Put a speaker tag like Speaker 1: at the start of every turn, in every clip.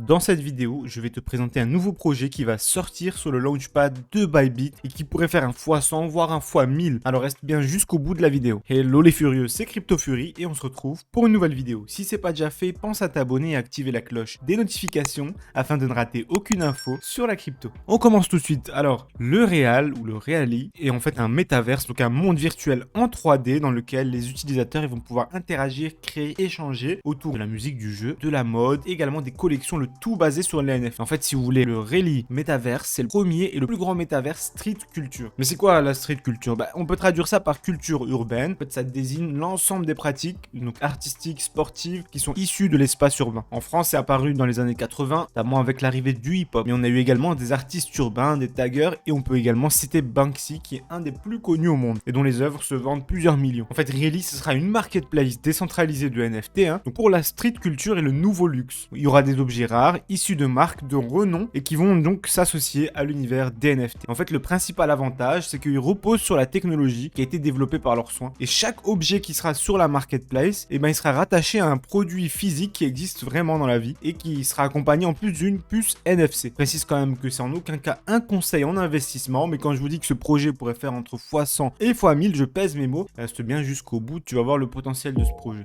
Speaker 1: Dans cette vidéo, je vais te présenter un nouveau projet qui va sortir sur le Launchpad de Bybit et qui pourrait faire un x100 voire un x1000. Alors reste bien jusqu'au bout de la vidéo. Hello les furieux, c'est CryptoFury et on se retrouve pour une nouvelle vidéo. Si c'est pas déjà fait, pense à t'abonner et activer la cloche des notifications afin de ne rater aucune info sur la crypto. On commence tout de suite. Alors, le Real ou le Reali est en fait un métaverse, donc un monde virtuel en 3D dans lequel les utilisateurs vont pouvoir interagir, créer, échanger autour de la musique du jeu, de la mode, également des collections, le tout basé sur les NFT. En fait, si vous voulez, le Reali Metaverse, c'est le premier et le plus grand métaverse street culture. Mais c'est quoi la street culture? On peut traduire ça par culture urbaine. En fait, ça désigne l'ensemble des pratiques donc artistiques, sportives, qui sont issues de l'espace urbain. En France, c'est apparu dans les années 80, notamment avec l'arrivée du hip-hop. Mais on a eu également des artistes urbains, des taggers, et on peut également citer Banksy, qui est un des plus connus au monde, et dont les œuvres se vendent plusieurs millions. En fait, Reali, ce sera une marketplace décentralisée de NFT, donc pour la street culture et le nouveau luxe. Il y aura des objets rares, issus de marques de renom, et qui vont donc s'associer à l'univers des NFT. En fait, le principal avantage, c'est qu'ils reposent sur la technologie qui a été développée par leurs soins. Et chaque objet qui sera sur la marketplace, il sera rattaché à un produit physique qui existe vraiment dans la vie, et qui sera accompagné en plus d'une puce NFC. Je précise quand même que c'est en aucun cas un conseil en investissement, mais quand je vous dis que ce projet pourrait faire entre x100 et x1000, je pèse mes mots. Reste bien jusqu'au bout, tu vas voir le potentiel de ce projet.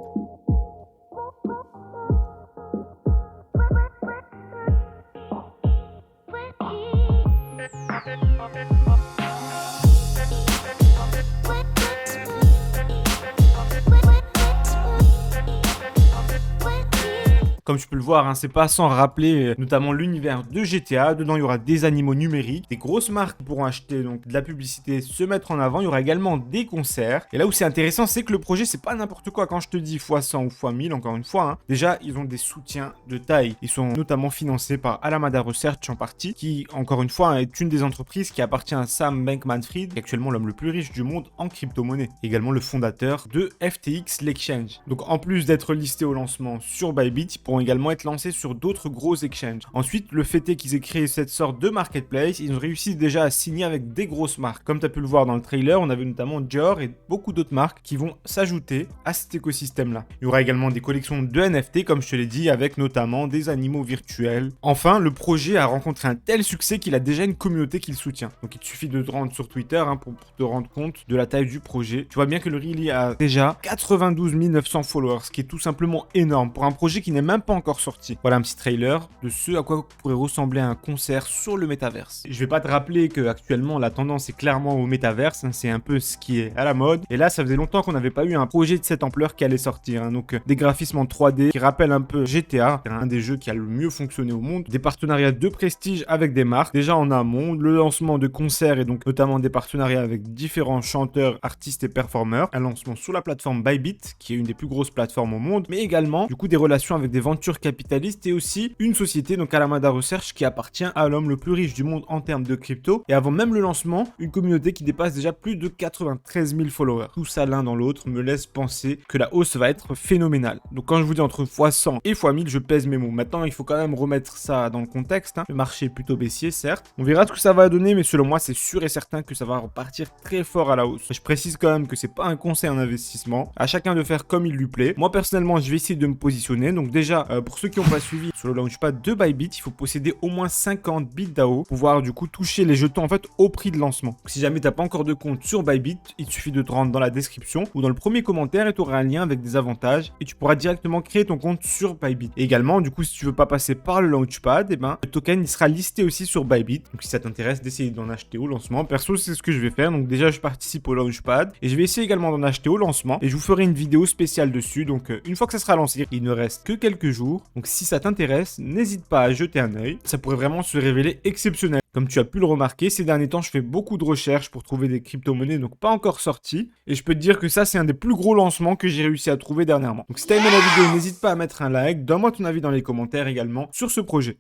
Speaker 1: Comme tu peux le voir, c'est pas sans rappeler notamment l'univers de GTA. Dedans, il y aura des animaux numériques, des grosses marques pourront acheter donc de la publicité, se mettre en avant. Il y aura également des concerts. Et là où c'est intéressant, c'est que le projet, c'est pas n'importe quoi. Quand je te dis x100 ou x1000, encore une fois, déjà, ils ont des soutiens de taille. Ils sont notamment financés par Alameda Research en partie, qui, encore une fois, est une des entreprises qui appartient à Sam Bankman-Fried, qui est actuellement l'homme le plus riche du monde en crypto-monnaie. Également le fondateur de FTX, l'exchange. Donc, en plus d'être listé au lancement sur Bybit, ils pourront également être lancés sur d'autres gros exchanges. Ensuite, le fait est qu'ils aient créé cette sorte de marketplace, ils ont réussi déjà à signer avec des grosses marques. Comme tu as pu le voir dans le trailer, on avait notamment Dior et beaucoup d'autres marques qui vont s'ajouter à cet écosystème-là. Il y aura également des collections de NFT, comme je te l'ai dit, avec notamment des animaux virtuels. Enfin, le projet a rencontré un tel succès qu'il a déjà une communauté qui le soutient. Donc il te suffit de te rendre sur Twitter pour te rendre compte de la taille du projet. Tu vois bien que le Reali a déjà 92 900 followers, ce qui est tout simplement énorme pour un projet qui n'est même pas encore sorti. Voilà un petit trailer de ce à quoi pourrait ressembler un concert sur le métaverse. Je vais pas te rappeler que actuellement la tendance est clairement au métaverse, c'est un peu ce qui est à la mode. Et là, ça faisait longtemps qu'on n'avait pas eu un projet de cette ampleur qui allait sortir. Donc des graphismes en 3D qui rappellent un peu GTA, c'est un des jeux qui a le mieux fonctionné au monde. Des partenariats de prestige avec des marques déjà en amont, le lancement de concerts et donc notamment des partenariats avec différents chanteurs, artistes et performeurs. Un lancement sur la plateforme Bybit, qui est une des plus grosses plateformes au monde, mais également du coup des relations avec des ventures capitaliste et aussi une société, donc Alameda Research, qui appartient à l'homme le plus riche du monde en termes de crypto. Et avant même le lancement, une communauté qui dépasse déjà plus de 93 000 followers. Tout ça l'un dans l'autre me laisse penser que la hausse va être phénoménale. Donc quand je vous dis entre x100 et x1000, je pèse mes mots. Maintenant, il faut quand même remettre ça dans le contexte. Le marché est plutôt baissier, certes. On verra ce que ça va donner, mais selon moi, c'est sûr et certain que ça va repartir très fort à la hausse. Je précise quand même que c'est pas un conseil en investissement. À chacun de faire comme il lui plaît. Moi, personnellement, je vais essayer de me positionner. Donc déjà, pour ceux qui n'ont pas suivi sur le Launchpad de Bybit, il faut posséder au moins 50 bits DAO pour pouvoir du coup toucher les jetons en fait au prix de lancement. Donc, si jamais tu n'as pas encore de compte sur Bybit, il suffit de te rendre dans la description ou dans le premier commentaire et tu auras un lien avec des avantages et tu pourras directement créer ton compte sur Bybit. Et également, du coup, si tu veux pas passer par le Launchpad, le token il sera listé aussi sur Bybit. Donc si ça t'intéresse d'essayer d'en acheter au lancement, perso c'est ce que je vais faire. Donc déjà je participe au Launchpad et je vais essayer également d'en acheter au lancement et je vous ferai une vidéo spéciale dessus. Donc une fois que ça sera lancé, il ne reste que quelques jours. Donc si ça t'intéresse, n'hésite pas à jeter un œil. Ça pourrait vraiment se révéler exceptionnel. Comme tu as pu le remarquer, ces derniers temps, je fais beaucoup de recherches pour trouver des crypto-monnaies donc pas encore sorties. Et je peux te dire que ça, c'est un des plus gros lancements que j'ai réussi à trouver dernièrement. Donc si t'as aimé la vidéo, n'hésite pas à mettre un like. Donne-moi ton avis dans les commentaires également sur ce projet.